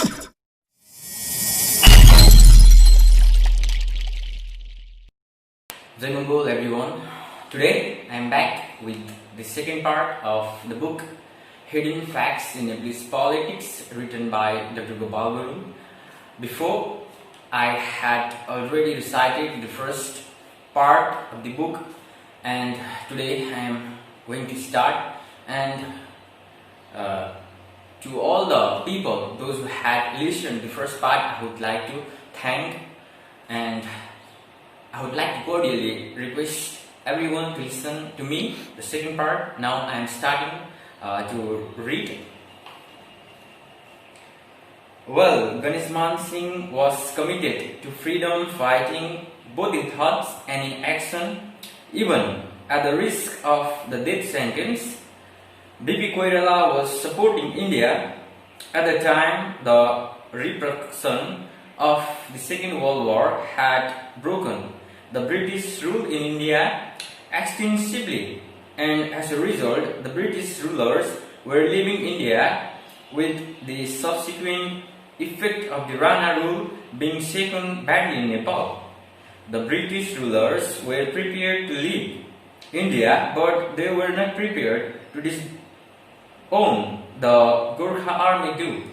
Jai Mongol everyone. Today I am back with the second part of the book Hidden Facts in Nepalese Politics, written by Dr. Gopal Guru. Before, I had already recited the first part of the book, and today I am going to start. And to all the people, those who had listened to the first part, I would like to thank, and I would like to cordially request everyone to listen to me, the second part. Now I am starting to read. Well, Ganesh Man Singh was committed to freedom fighting both in thoughts and in action, even at the risk of the death sentence. B.P. Koirala was supporting India. At the time, the repercussion of the Second World War had broken the British rule in India extensively, and as a result, the British rulers were leaving India, with the subsequent effect of the Rana rule being shaken badly in Nepal. The British rulers were prepared to leave India, but they were not prepared to disown the Gorkha army too.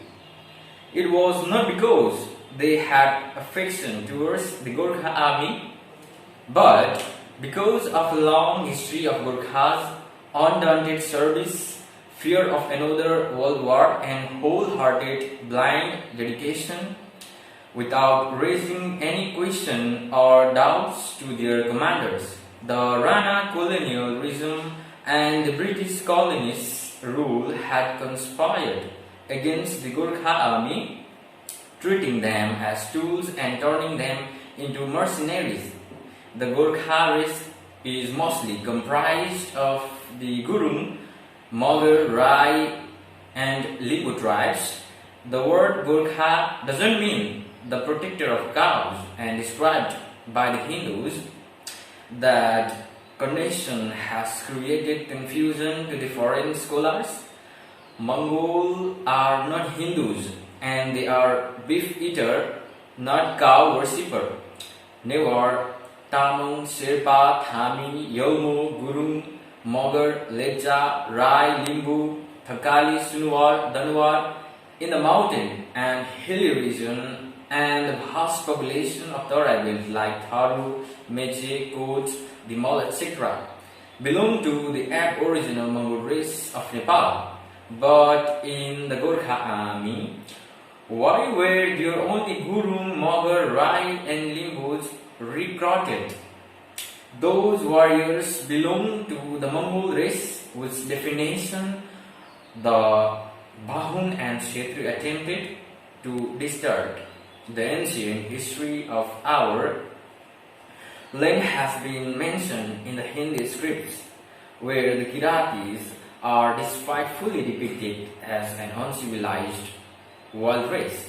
It was not because they had affection towards the Gorkha army, but because of a long history of Gorkhas' undaunted service, fear of another world war, and wholehearted blind dedication, without raising any question or doubts to their commanders. The Rana colonial regime and the British colonists' rule had conspired against the Gorkha army, treating them as tools and turning them into mercenaries. The Gorkha race is mostly comprised of the Gurung, Magar, Rai and Limbu tribes. The word Gorkha doesn't mean the protector of cows, and described by the Hindus. That condition has created confusion to the foreign scholars. Mongol are not Hindus, and they are beef eater, not cow worshipper. Newar, Tamang, Sherpa, Thami, Yelmo, Gurung, Magar, Lepcha, Rai, Limbu, Thakali, Sunwar, Danwar, in the mountain and hilly region, and the vast population of tribes like Tharu, Meche, Koch, Dimal, etc. belong to the aboriginal Mongol race of Nepal. But in the Gorkha army, why were there only Gurung, Magar, Rai and Limbus recruited? Those warriors belong to the Mongol race, whose definition the Bahun and Kshetri attempted to distort. The ancient history of our land has been mentioned in the Hindi scripts, where the Kiratis are despitefully depicted as an uncivilized wild race.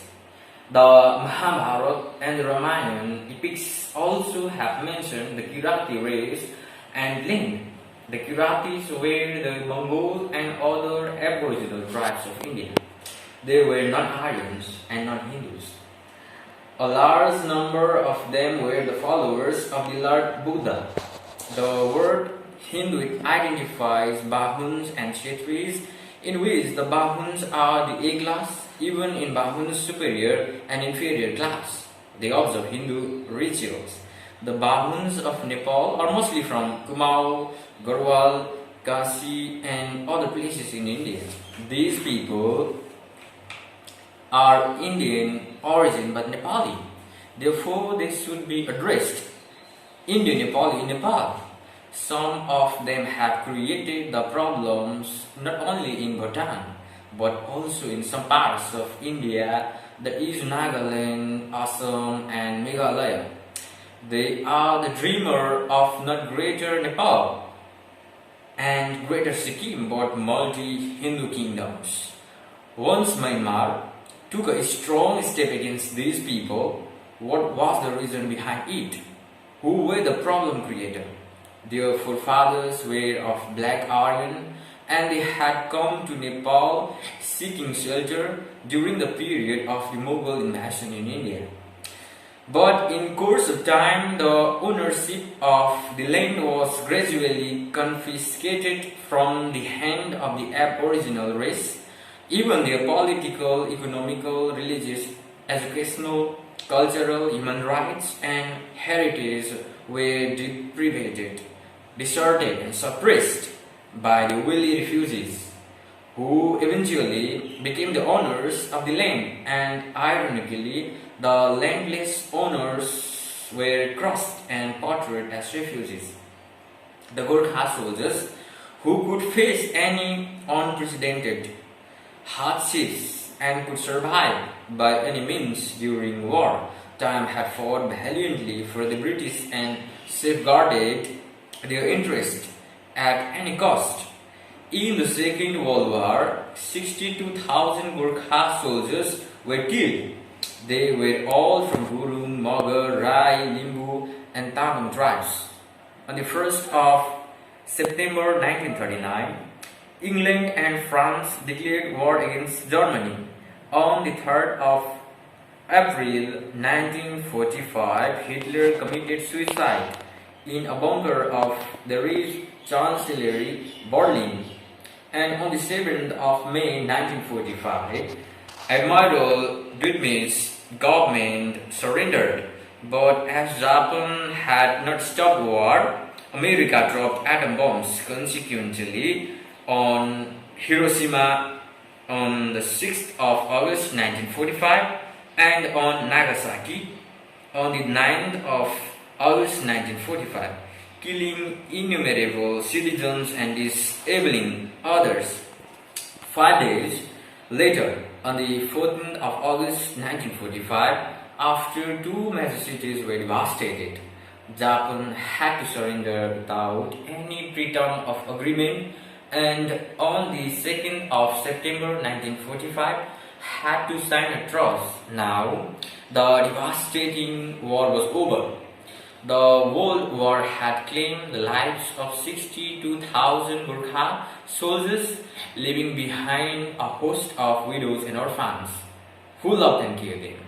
The Mahabharata and the Ramayana epics also have mentioned the Kirati race and linked the Kiratis were the Mongol and other aboriginal tribes of India. They were not Aryans and not Hindus. A large number of them were the followers of the Lord Buddha. The word Hindu identifies Bahuns and Kshetris, in which the Bahuns are the A class, even in Bahun's superior and inferior class. They observe Hindu rituals. The Bahuns of Nepal are mostly from Kumaon, Garhwal, Kashi and other places in India. These people are Indian origin but Nepali. Therefore, they should be addressed Indian Nepali in Nepal. Some of them have created the problems not only in Bhutan but also in some parts of India, that is Nagaland, Assam and Meghalaya. They are the dreamer of not greater Nepal and greater Sikkim but multi-Hindu kingdoms. Once Myanmar took a strong step against these people, what was the reason behind it? Who were the problem creator? Their forefathers were of black Aryan and they had come to Nepal seeking shelter during the period of the Mughal invasion in India. But in course of time, the ownership of the land was gradually confiscated from the hand of the aboriginal race. Even their political, economical, religious, educational, cultural, human rights, and heritage were deprived, distorted, and suppressed by the wealthy refugees, who eventually became the owners of the land, and ironically, the landless owners were crushed and portrayed as refugees. The Gorkha soldiers, who could face any unprecedented hardships and could survive by any means during war time, had fought valiantly for the British and safeguarded their interest at any cost. In the Second World War, 62,000 Gorkha soldiers were killed. They were all from Gurung, Magar, Rai, Limbu, and Tamang tribes. On the 1st of September 1939, England and France declared war against Germany. On the 3rd of April 1945, Hitler committed suicide in a bunker of the Reich Chancellery, Berlin. And on the 7th of May 1945, Admiral Goodman's government surrendered. But as Japan had not stopped war, America dropped atom bombs consequently on Hiroshima on the 6th of August 1945 and on Nagasaki on the 9th of August 1945, killing innumerable citizens and disabling others. 5 days later, on the 14th of August 1945, after two major cities were devastated, Japan had to surrender without any preterm of agreement, and on the 2nd of September 1945 had to sign a truce. Now, the devastating war was over. The World War had claimed the lives of 62,000 Gorkha soldiers, leaving behind a host of widows and orphans who loved and cared them.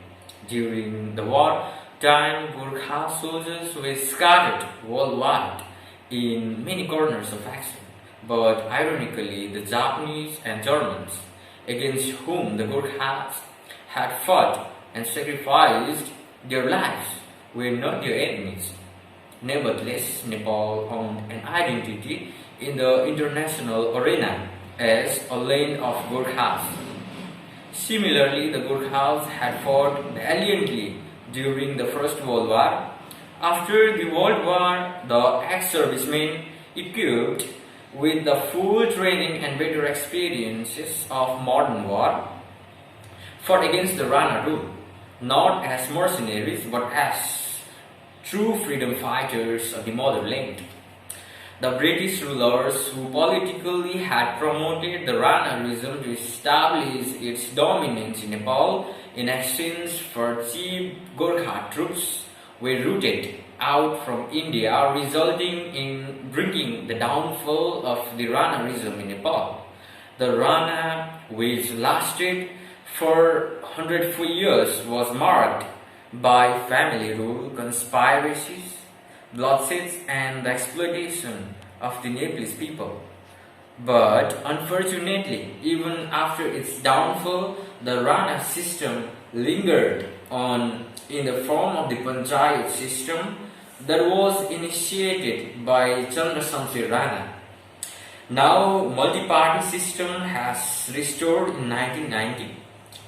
During the war time, Gorkha soldiers were scattered worldwide in many corners of action. But ironically, the Japanese and Germans, against whom the Gorkhas had fought and sacrificed their lives, were not their enemies. Nevertheless, Nepal owned an identity in the international arena as a land of Gorkhas. Similarly, the Gorkhas had fought valiantly during the First World War. After the World War, the ex-servicemen, equipped with the full training and better experiences of modern war, fought against the Rana rule, not as mercenaries but as true freedom fighters of the motherland. The British rulers, who politically had promoted the Rana regime to establish its dominance in Nepal in exchange for cheap Gorkha troops, were rooted out from India, resulting in bringing the downfall of the Rana regime in Nepal. The Rana, which lasted for 104 years, was marked by family rule, conspiracies, bloodshed, and the exploitation of the Nepalese people. But unfortunately, even after its downfall, the Rana system lingered on in the form of the Panchayat system that was initiated by Chandra Shamsher Rana. Now, multi-party system has restored in 1990,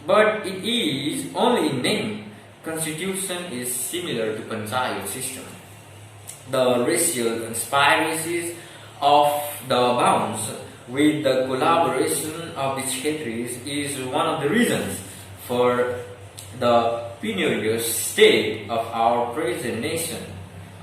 but it is only in name. Constitution is similar to Panchayat system. The racial conspiracies of the Bounds with the collaboration of the Kshetris is one of the reasons for the penurious state of our present nation.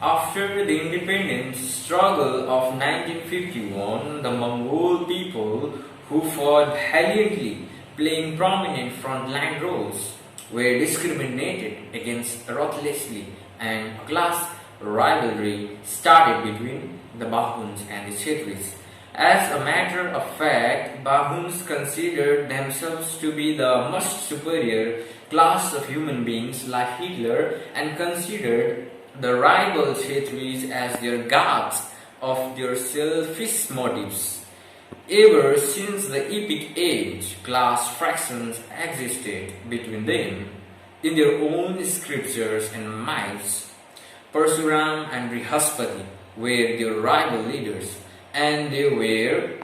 After the independence struggle of 1951, the Mongol people who fought valiantly, playing prominent frontline roles, were discriminated against ruthlessly, and a class rivalry started between the Bahuns and the Kshetris. As a matter of fact, Bahuns considered themselves to be the most superior class of human beings like Hitler and considered the rival Kshetris as their gods of their selfish motives. Ever since the epic age, class fractions existed between them in their own scriptures and myths. Parsuram and Brihaspati were their rival leaders, and they were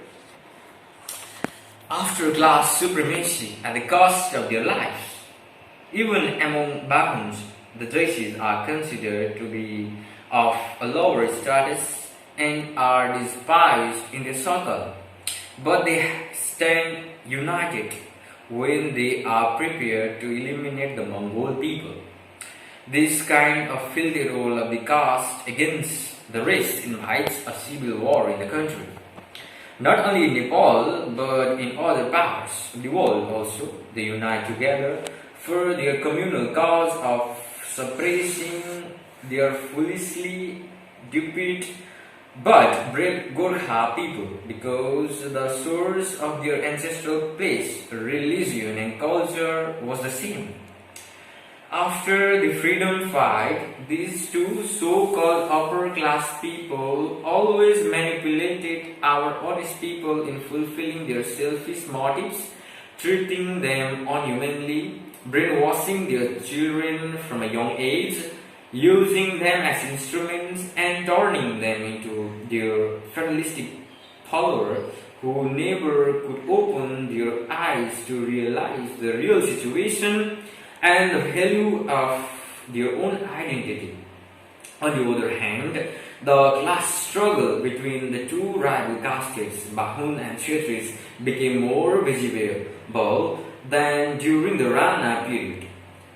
after class supremacy at the cost of their lives. Even among Bahuns, the Jaishis are considered to be of a lower status and are despised in the circle, but they stand united when they are prepared to eliminate the Mongol people. This kind of filthy role of the caste against the rest invites a civil war in the country. Not only in Nepal, but in other parts of the world also, they unite together for their communal cause of suppressing their foolishly stupid but brave Gorkha people, because the source of their ancestral place, religion and culture was the same. After the freedom fight, these two so-called upper-class people always manipulated our honest people in fulfilling their selfish motives, treating them inhumanly, brainwashing their children from a young age, using them as instruments and turning them into their fatalistic followers who never could open their eyes to realize the real situation and the value of their own identity. On the other hand, the class struggle between the two rival castes, Bahun and Kshetris, became more visible than during the Rana period,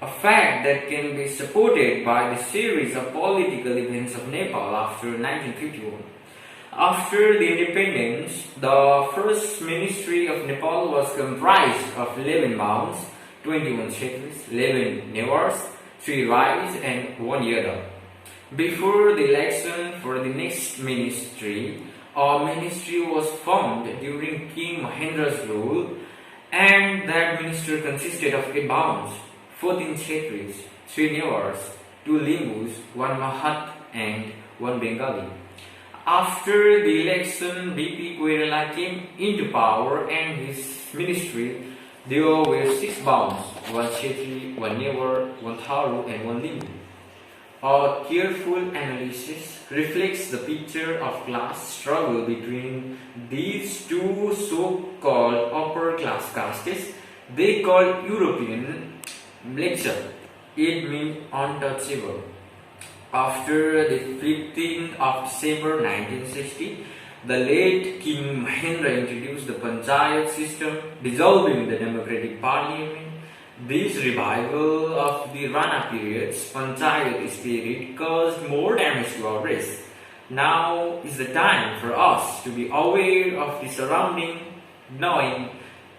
a fact that can be supported by the series of political events of Nepal after 1951. After the independence, the first ministry of Nepal was comprised of 11 Bahuns, 21 Kshetris, 11 Newars, 3 Rais and 1 Yadav. Before the election for the next ministry, a ministry was formed during King Mahendra's rule, and that ministry consisted of 8 Bahuns, 14 Kshetris, 3 Newars, 2 Limbus, 1 Mahat and 1 Bengali. After the election, B.P. Koirala came into power and his ministry. There were 6 Bahuns, 1 Kshetri, 1 Newar, 1 Tharu and 1 Limbu. A careful analysis reflects the picture of class struggle between these two so-called upper-class castes. They called European lecture. It means untouchable. After the 15th of December 1960, the late King Mahendra introduced the Panchayat system, dissolving the democratic parliament. This revival of the Rana period's Panchayat spirit caused more damage to our race. Now is the time for us to be aware of the surrounding, gnawing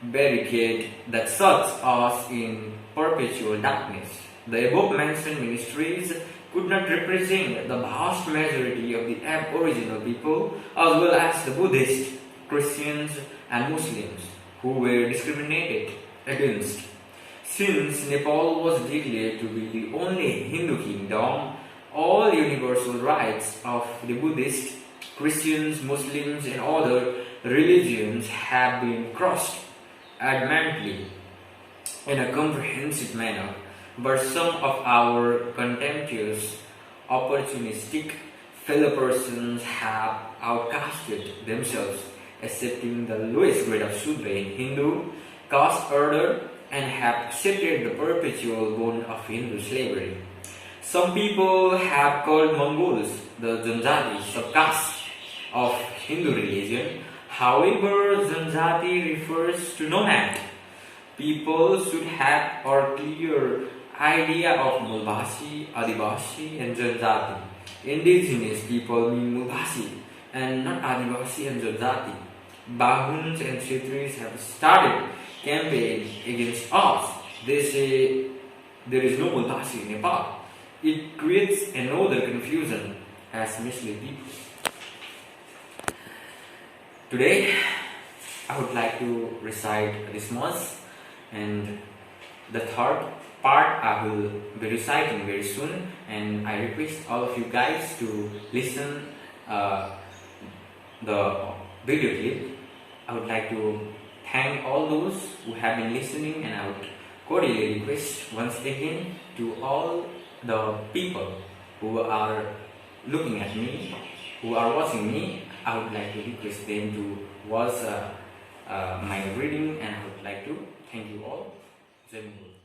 barricade that shuts us in perpetual darkness. The above-mentioned ministries could not represent the vast majority of the aboriginal people, as well as the Buddhists, Christians and Muslims who were discriminated against. Since Nepal was declared to be the only Hindu kingdom, all universal rights of the Buddhists, Christians, Muslims and other religions have been crossed adamantly in a comprehensive manner. But some of our contemptuous, opportunistic fellow persons have outcasted themselves, accepting the lowest grade of Shudra in Hindu caste order, and have accepted the perpetual bond of Hindu slavery. Some people have called Mongols the Janjati subcaste of Hindu religion. However, Janjati refers to nomad. People should have a clear idea of Mulbasi, Adivasi and Janjati. Indigenous people mean Mulbasi and not Adivasi and Janjati. Bahuns and Kshetris have started campaign against us. They say there is no Mulbasi in Nepal. It creates another confusion as mislead people. Today, I would like to recite this verse, and the third part I will be reciting very soon. And I request all of you guys to listen the video clip. I would like to thank all those who have been listening, and I would cordially request once again to all the people who are looking at me, who are watching me. I would like to request them to watch my reading, and I would like to thank you all. Jai Hind.